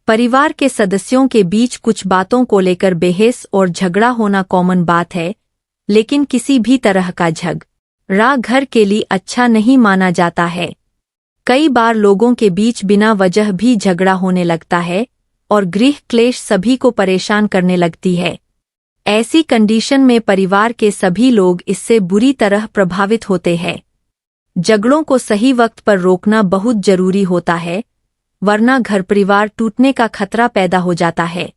परिवार के सदस्यों के बीच कुछ बातों को लेकर बहस और झगड़ा होना कॉमन बात है, लेकिन किसी भी तरह का झगड़ा घर के लिए अच्छा नहीं माना जाता है। कई बार लोगों के बीच बिना वजह भी झगड़ा होने लगता है और गृह क्लेश सभी को परेशान करने लगती है। ऐसी कंडीशन में परिवार के सभी लोग इससे बुरी तरह प्रभावित होते हैं। झगड़ों को सही वक्त पर रोकना बहुत जरूरी होता है, वरना घर परिवार टूटने का खतरा पैदा हो जाता है।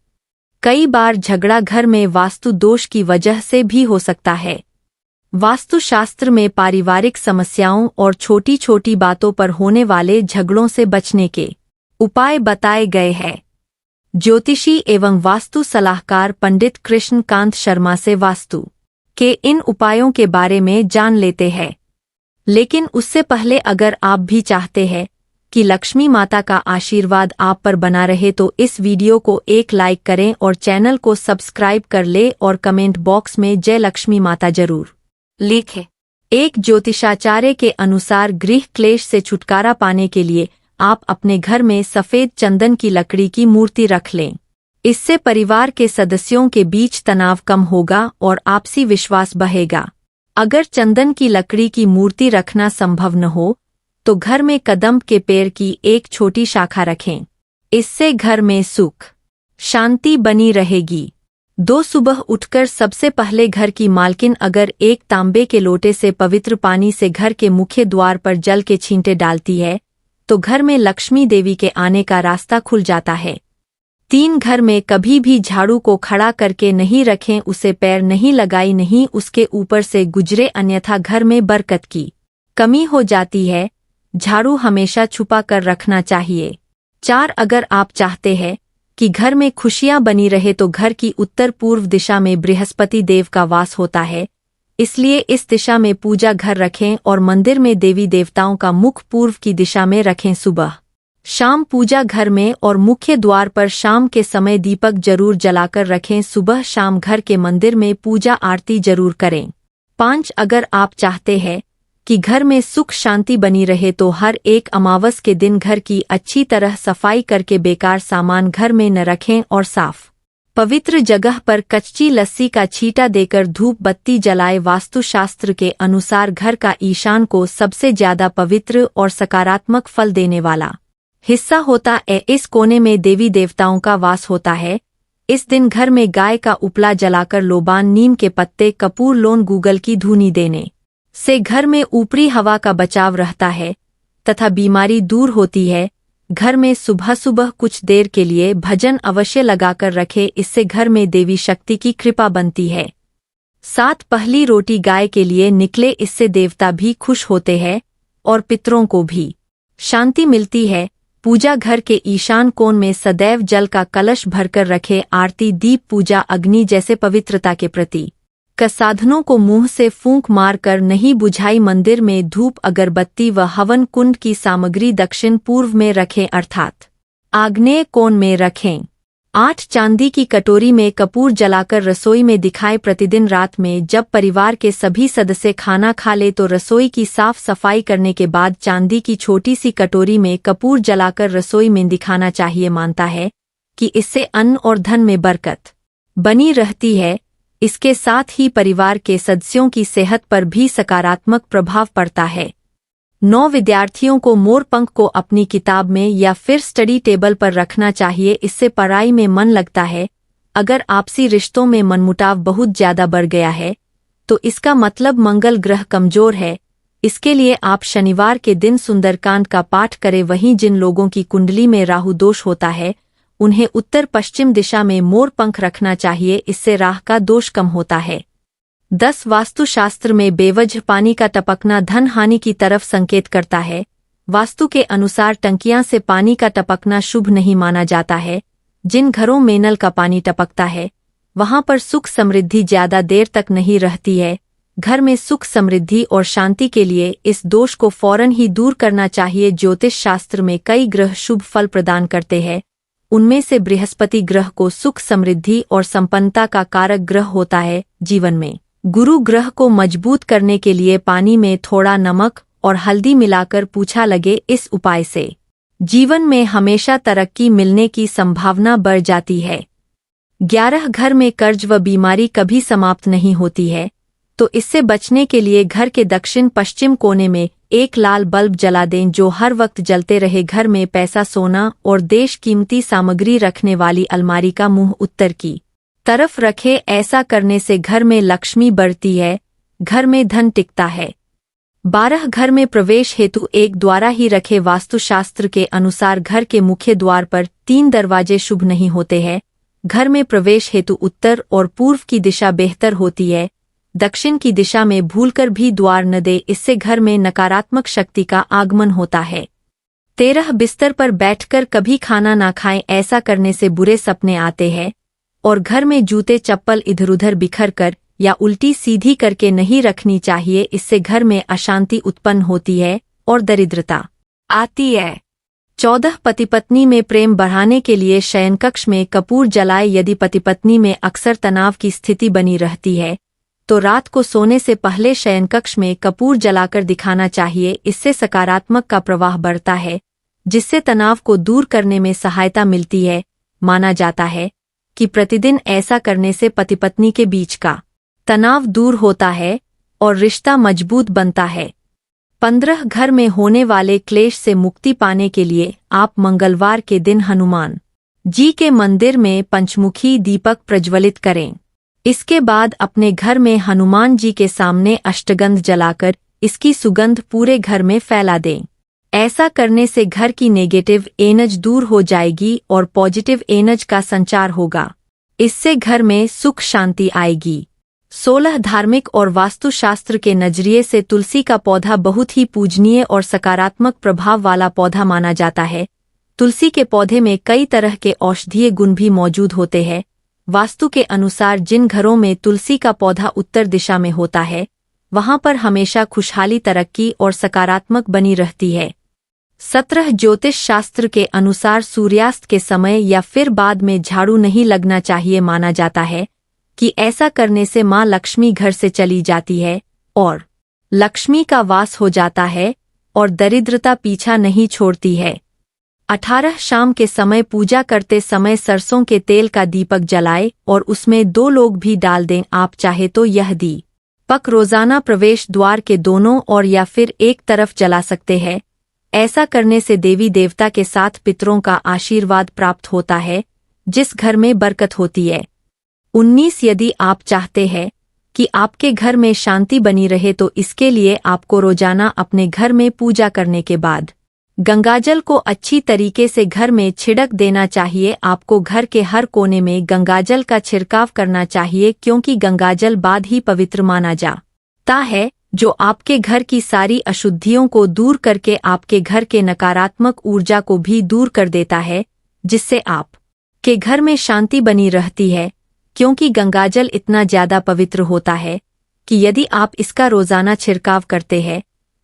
कई बार झगड़ा घर में वास्तु दोष की वजह से भी हो सकता है। वास्तुशास्त्र में पारिवारिक समस्याओं और छोटी छोटी बातों पर होने वाले झगड़ों से बचने के उपाय बताए गए हैं। ज्योतिषी एवं वास्तु सलाहकार पंडित कृष्णकांत शर्मा से वास्तु के इन उपायों के बारे में जान लेते हैं। लेकिन उससे पहले अगर आप भी चाहते हैं कि लक्ष्मी माता का आशीर्वाद आप पर बना रहे तो इस वीडियो को एक लाइक करें और चैनल को सब्सक्राइब कर ले और कमेंट बॉक्स में जय लक्ष्मी माता जरूर लिखें। एक ज्योतिषाचार्य के अनुसार गृह क्लेश से छुटकारा पाने के लिए आप अपने घर में सफेद चंदन की लकड़ी की मूर्ति रख लें। इससे परिवार के सदस्यों के बीच तनाव कम होगा और आपसी विश्वास बढ़ेगा। अगर चंदन की लकड़ी की मूर्ति रखना संभव न हो तो घर में कदम्ब के पेड़ की एक छोटी शाखा रखें। इससे घर में सुख शांति बनी रहेगी। सुबह उठकर सबसे पहले घर की मालकिन अगर एक तांबे के लोटे से पवित्र पानी से घर के मुख्य द्वार पर जल के छींटे डालती है तो घर में लक्ष्मी देवी के आने का रास्ता खुल जाता है। 3 घर में कभी भी झाड़ू को खड़ा करके नहीं रखें, उसे पैर नहीं लगाई, नहीं उसके ऊपर से गुजरे, अन्यथा घर में बरकत की कमी हो जाती है। झाड़ू हमेशा छुपा कर रखना चाहिए। 4 अगर आप चाहते हैं कि घर में खुशियां बनी रहे तो घर की उत्तर पूर्व दिशा में बृहस्पति देव का वास होता है, इसलिए इस दिशा में पूजा घर रखें और मंदिर में देवी देवताओं का मुख पूर्व की दिशा में रखें। सुबह शाम पूजा घर में और मुख्य द्वार पर शाम के समय दीपक जरूर जलाकर रखें। सुबह शाम घर के मंदिर में पूजा आरती जरूर करें। 5 अगर आप चाहते हैं कि घर में सुख शांति बनी रहे तो हर एक अमावस के दिन घर की अच्छी तरह सफाई करके बेकार सामान घर में न रखें और साफ पवित्र जगह पर कच्ची लस्सी का छींटा देकर धूप बत्ती जलाए। वास्तुशास्त्र के अनुसार घर का ईशान को सबसे ज्यादा पवित्र और सकारात्मक फल देने वाला हिस्सा होता है। इस कोने में देवी देवताओं का वास होता है। इस दिन घर में गाय का उपला जलाकर लोबान, नीम के पत्ते, कपूर, लौंग, गूगल की धूनी देने से घर में ऊपरी हवा का बचाव रहता है तथा बीमारी दूर होती है। घर में सुबह सुबह कुछ देर के लिए भजन अवश्य लगाकर रखे, इससे घर में देवी शक्ति की कृपा बनती है। 7 पहली रोटी गाय के लिए निकले, इससे देवता भी खुश होते हैं और पितरों को भी शांति मिलती है। पूजा घर के ईशान कोण में सदैव जल का कलश भरकर रखे। आरती, दीप, पूजा, अग्नि जैसे पवित्रता के प्रति का साधनों को मुंह से फूंक मारकर नहीं बुझाई। मंदिर में धूप, अगरबत्ती व हवन कुंड की सामग्री दक्षिण पूर्व में रखें, अर्थात आग्नेय कोण में रखें। 8 चांदी की कटोरी में कपूर जलाकर रसोई में दिखाएं। प्रतिदिन रात में जब परिवार के सभी सदस्य खाना खा ले तो रसोई की साफ सफाई करने के बाद चांदी की छोटी सी कटोरी में कपूर जलाकर रसोई में दिखाना चाहिए। मानता है कि इससे अन्न और धन में बरकत बनी रहती है। इसके साथ ही परिवार के सदस्यों की सेहत पर भी सकारात्मक प्रभाव पड़ता है। 9 विद्यार्थियों को मोरपंख को अपनी किताब में या फिर स्टडी टेबल पर रखना चाहिए, इससे पढ़ाई में मन लगता है। अगर आपसी रिश्तों में मनमुटाव बहुत ज्यादा बढ़ गया है तो इसका मतलब मंगल ग्रह कमजोर है। इसके लिए आप शनिवार के दिन सुंदरकांड का पाठ करें। वहीं जिन लोगों की कुंडली में राहु दोष होता है उन्हें उत्तर पश्चिम दिशा में मोर पंख रखना चाहिए, इससे राह का दोष कम होता है। 10 वास्तुशास्त्र में बेवजह पानी का टपकना धन हानि की तरफ संकेत करता है। वास्तु के अनुसार टंकियां से पानी का टपकना शुभ नहीं माना जाता है। जिन घरों में नल का पानी टपकता है वहां पर सुख समृद्धि ज्यादा देर तक नहीं रहती है। घर में सुख समृद्धि और शांति के लिए इस दोष को फौरन ही दूर करना चाहिए। ज्योतिष शास्त्र में कई ग्रह शुभ फल प्रदान करते हैं। उनमें से बृहस्पति ग्रह को सुख समृद्धि और संपन्नता का कारक ग्रह होता है। जीवन में गुरु ग्रह को मजबूत करने के लिए पानी में थोड़ा नमक और हल्दी मिलाकर पूछा लगे। इस उपाय से जीवन में हमेशा तरक्की मिलने की संभावना बढ़ जाती है। 11 घर में कर्ज व बीमारी कभी समाप्त नहीं होती है, तो इससे बचने के लिए घर के दक्षिण पश्चिम कोने में एक लाल बल्ब जला दें जो हर वक्त जलते रहे। घर में पैसा, सोना और देश कीमती सामग्री रखने वाली अलमारी का मुंह उत्तर की तरफ रखे। ऐसा करने से घर में लक्ष्मी बढ़ती है, घर में धन टिकता है। 12 घर में प्रवेश हेतु एक द्वारा ही रखे। वास्तुशास्त्र के अनुसार घर के मुख्य द्वार पर 3 दरवाजे शुभ नहीं होते हैं। घर में प्रवेश हेतु उत्तर और पूर्व की दिशा बेहतर होती है। दक्षिण की दिशा में भूलकर भी द्वार न दे, इससे घर में नकारात्मक शक्ति का आगमन होता है। 13 बिस्तर पर बैठकर कभी खाना ना खाएं, ऐसा करने से बुरे सपने आते हैं। और घर में जूते चप्पल इधर उधर बिखर कर या उल्टी सीधी करके नहीं रखनी चाहिए, इससे घर में अशांति उत्पन्न होती है और दरिद्रता आती है। 14 पति पत्नी में प्रेम बढ़ाने के लिए शयनकक्ष में कपूर जलाए। यदि पति पत्नी में अक्सर तनाव की स्थिति बनी रहती है तो रात को सोने से पहले शयनकक्ष में कपूर जलाकर दिखाना चाहिए। इससे सकारात्मक का प्रवाह बढ़ता है, जिससे तनाव को दूर करने में सहायता मिलती है। माना जाता है कि प्रतिदिन ऐसा करने से पति पत्नी के बीच का तनाव दूर होता है और रिश्ता मजबूत बनता है। 15 घर में होने वाले क्लेश से मुक्ति पाने के लिए आप मंगलवार के दिन हनुमान जी के मंदिर में पंचमुखी दीपक प्रज्वलित करें। इसके बाद अपने घर में हनुमान जी के सामने अष्टगंध जलाकर इसकी सुगंध पूरे घर में फैला दें। ऐसा करने से घर की नेगेटिव एनर्जी दूर हो जाएगी और पॉजिटिव एनर्जी का संचार होगा। इससे घर में सुख शांति आएगी। 16 धार्मिक और वास्तुशास्त्र के नजरिए से तुलसी का पौधा बहुत ही पूजनीय और सकारात्मक प्रभाव वाला पौधा माना जाता है। तुलसी के पौधे में कई तरह के औषधीय गुण भी मौजूद होते हैं। वास्तु के अनुसार जिन घरों में तुलसी का पौधा उत्तर दिशा में होता है, वहां पर हमेशा खुशहाली, तरक्की और सकारात्मक बनी रहती है। 17 ज्योतिष शास्त्र के अनुसार सूर्यास्त के समय या फिर बाद में झाड़ू नहीं लगना चाहिए। माना जाता है कि ऐसा करने से मां लक्ष्मी घर से चली जाती है और लक्ष्मी का वास हो जाता है और दरिद्रता पीछा नहीं छोड़ती है। 18 शाम के समय पूजा करते समय सरसों के तेल का दीपक जलाए और उसमें 2 लोग भी डाल दें। आप चाहे तो यह दीपक रोजाना प्रवेश द्वार के दोनों ओर या फिर एक तरफ जला सकते हैं। ऐसा करने से देवी देवता के साथ पितरों का आशीर्वाद प्राप्त होता है, जिस घर में बरकत होती है। 19 यदि आप चाहते हैं कि आपके घर में शांति बनी रहे तो इसके लिए आपको रोजाना अपने घर में पूजा करने के बाद गंगाजल को अच्छी तरीके से घर में छिड़क देना चाहिए। आपको घर के हर कोने में गंगाजल का छिड़काव करना चाहिए, क्योंकि गंगाजल बाद ही पवित्र माना जाता है, जो आपके घर की सारी अशुद्धियों को दूर करके आपके घर के नकारात्मक ऊर्जा को भी दूर कर देता है, जिससे आप के घर में शांति बनी रहती है। क्योंकि गंगाजल इतना ज्यादा पवित्र होता है कि यदि आप इसका रोजाना छिड़काव करते हैं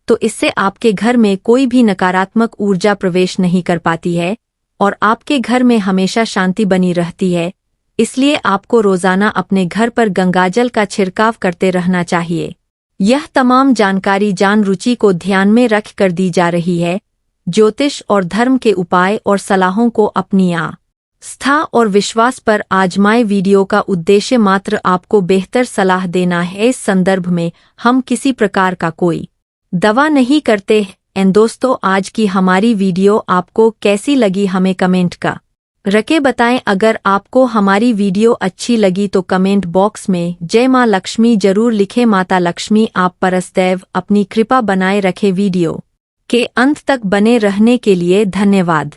तो इससे आपके घर में कोई भी नकारात्मक ऊर्जा प्रवेश नहीं कर पाती है और आपके घर में हमेशा शांति बनी रहती है। इसलिए आपको रोजाना अपने घर पर गंगाजल का छिड़काव करते रहना चाहिए। यह तमाम जानकारी जान रुचि को ध्यान में रख कर दी जा रही है। ज्योतिष और धर्म के उपाय और सलाहों को अपनी आस्था और विश्वास पर आजमाए। वीडियो का उद्देश्य मात्र आपको बेहतर सलाह देना है। इस संदर्भ में हम किसी प्रकार का कोई दवा नहीं करते हैं। दोस्तों, आज की हमारी वीडियो आपको कैसी लगी हमें कमेंट का रके बताएं। अगर आपको हमारी वीडियो अच्छी लगी तो कमेंट बॉक्स में जय मां लक्ष्मी जरूर लिखें। माता लक्ष्मी आप पर सदैव अपनी कृपा बनाए रखे। वीडियो के अंत तक बने रहने के लिए धन्यवाद।